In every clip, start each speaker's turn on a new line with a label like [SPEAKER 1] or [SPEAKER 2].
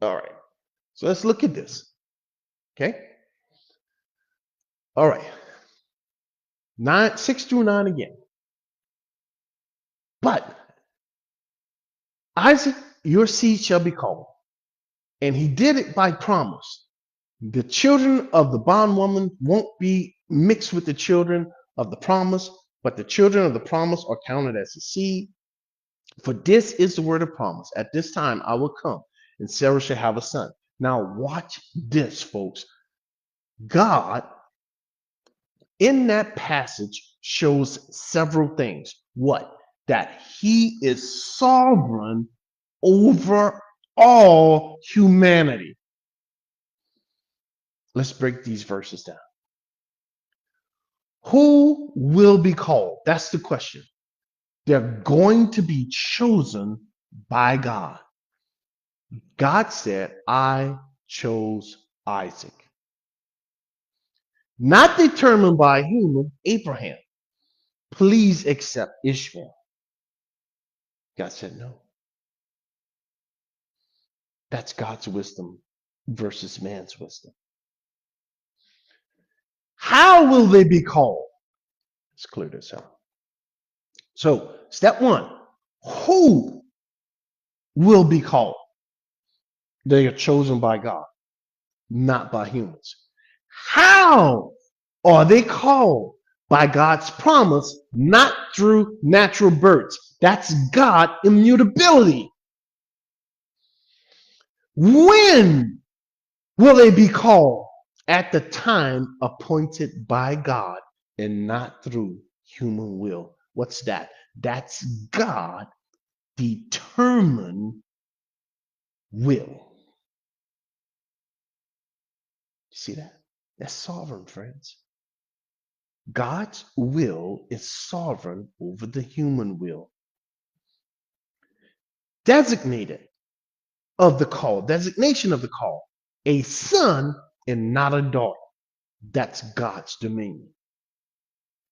[SPEAKER 1] All right. So let's look at this. Okay. All right. 6 through 9 again. But Isaac, your seed shall be called. And he did it by promise. The children of the bondwoman won't be mixed with the children of the promise, but the children of the promise are counted as the seed. For this is the word of promise. At this time I will come, and Sarah shall have a son. Now watch this, folks. God, in that passage, shows several things. What? That he is sovereign over all humanity. Let's break these verses down. Who will be called? That's the question. They're going to be chosen by God. God said, I chose Isaac. Not determined by human, Abraham. Please accept Ishmael. God said no. That's God's wisdom versus man's wisdom. How will they be called? Let's clear this out. So, step one, who will be called? They are chosen by God, not by humans. How are they called? By God's promise, not through natural births. That's God immutability. When will they be called? At the time appointed by God and not through human will. What's that? That's God determined will. See that? That's sovereign, friends. God's will is sovereign over the human will. Designated of the call, designation of the call, a son and not a daughter. That's God's dominion.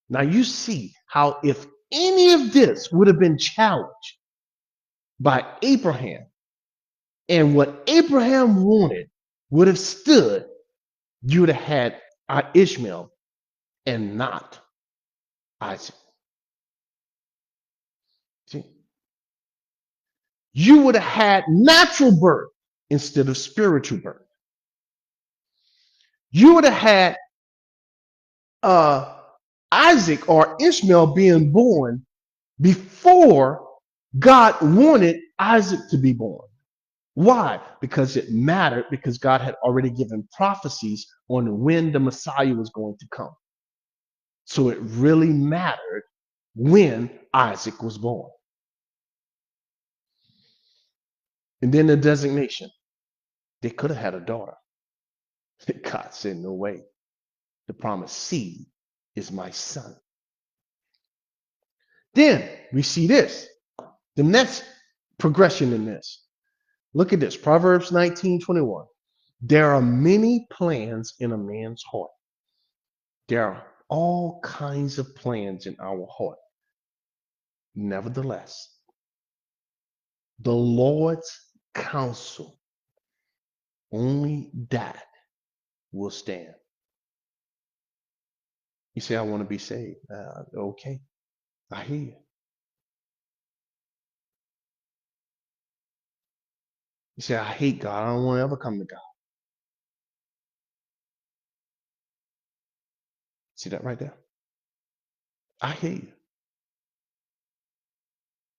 [SPEAKER 1] Now you see how if any of this would have been challenged by Abraham and what Abraham wanted would have stood, you would have had Ishmael and not Isaac. See? You would have had natural birth instead of spiritual birth. You would have had Isaac or Ishmael being born before God wanted Isaac to be born. Why? Because it mattered, because God had already given prophecies on when the Messiah was going to come. So it really mattered when Isaac was born. And then the designation. They could have had a daughter. God said, no way. The promised seed is my son. Then we see this. The next progression in this. Look at this. Proverbs 19:21. There are many plans in a man's heart. There are all kinds of plans in our heart. Nevertheless, the Lord's counsel, only that will stand. You say, I want to be saved. Okay, I hear you. You say, I hate God. I don't want to ever come to God. See that right there? I hear you.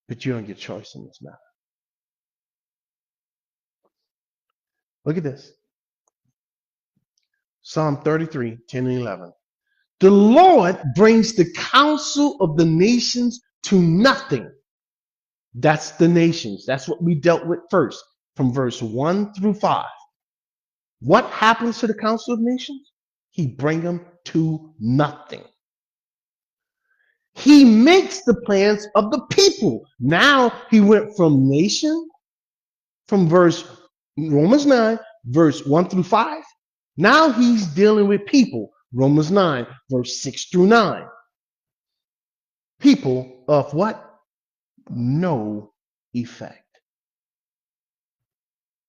[SPEAKER 1] But you don't get choice in this matter. Look at this. Psalm 33, 10 and 11. The Lord brings the counsel of the nations to nothing. That's the nations. That's what we dealt with first, from verse 1 through 5. What happens to the counsel of nations? He brings them to nothing. He makes the plans of the people. Now he went from nation, from Romans 9, verse 1 through 5. Now he's dealing with people. Romans 9, verse 6 through 9. People of what? No effect.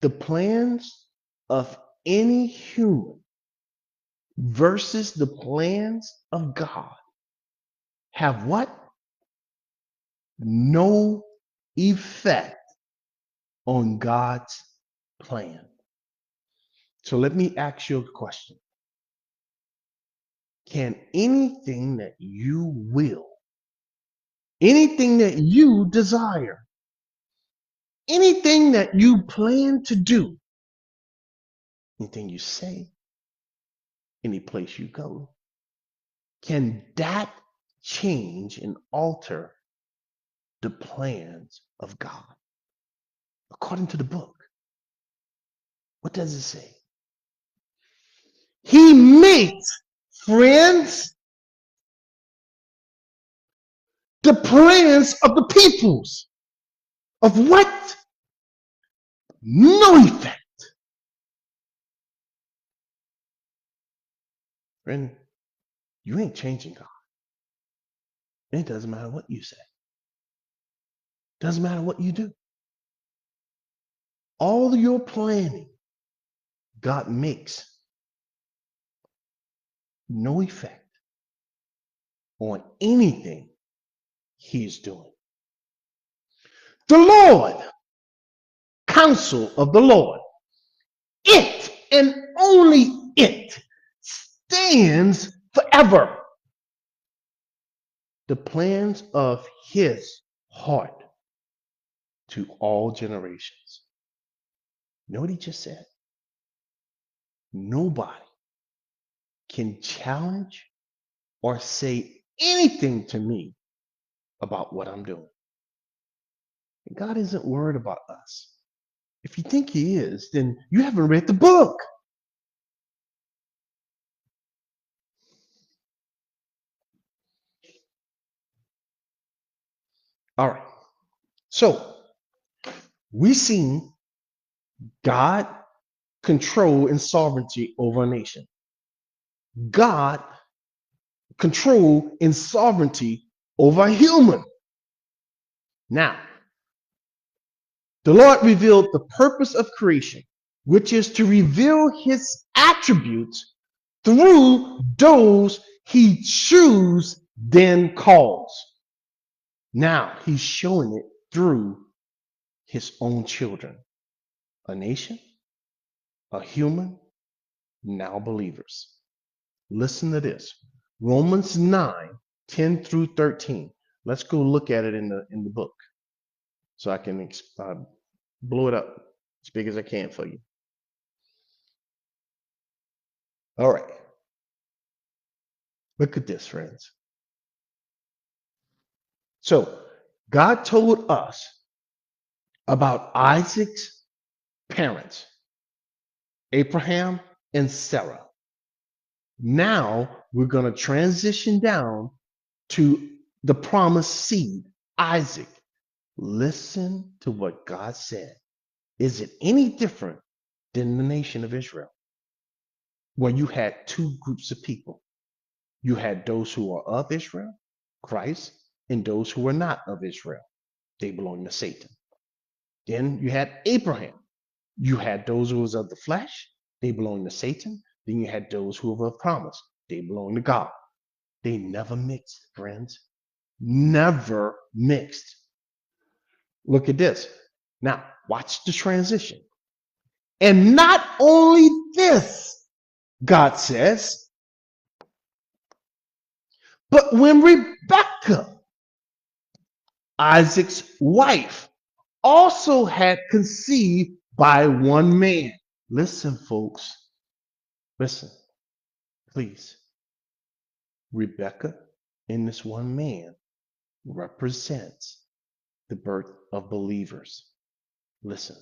[SPEAKER 1] The plans of any human versus the plans of God have what? No effect on God's plan. So let me ask you a question. Can anything that you will, anything that you desire, anything that you plan to do, anything you say, any place you go, can that change and alter the plans of God? According to the book, what does it say? He makes, friends, the plans of the peoples of what? No effect. Friend, you ain't changing God. It doesn't matter what you say. Doesn't matter what you do. All your planning, God makes no effect on anything he's doing. The Lord, counsel of the Lord, it and only it stands forever. The plans of his heart to all generations. You know what he just said? Nobody can challenge or say anything to me about what I'm doing. God isn't worried about us. If you think he is, then you haven't read the book. All right. So we seen God control and sovereignty over a nation. God control and sovereignty over a human. Now, the Lord revealed the purpose of creation, which is to reveal his attributes through those he chooses, then calls. Now he's showing it through his own children, a nation, a human, now believers. Listen to this. Romans 9:10 through 13. Let's go look at it in the book so I can blow it up as big as I can for you. All right. Look at this, friends. So God told us about Isaac's parents, Abraham and Sarah. Now we're going to transition down to the promised seed, Isaac. Listen to what God said. Is it any different than the nation of Israel, where you had two groups of people? You had those who are of Israel, Christ, and those who were not of Israel. They belong to Satan. Then you had Abraham. You had those who was of the flesh. They belong to Satan. Then you had those who were of promise. They belong to God. They never mixed, friends. Never mixed. Look at this. Now, watch the transition. And not only this, God says, but when Rebekah, Isaac's wife, also had conceived by one man. Listen, folks. Listen, please. Rebekah and this one man represents the birth of believers. Listen,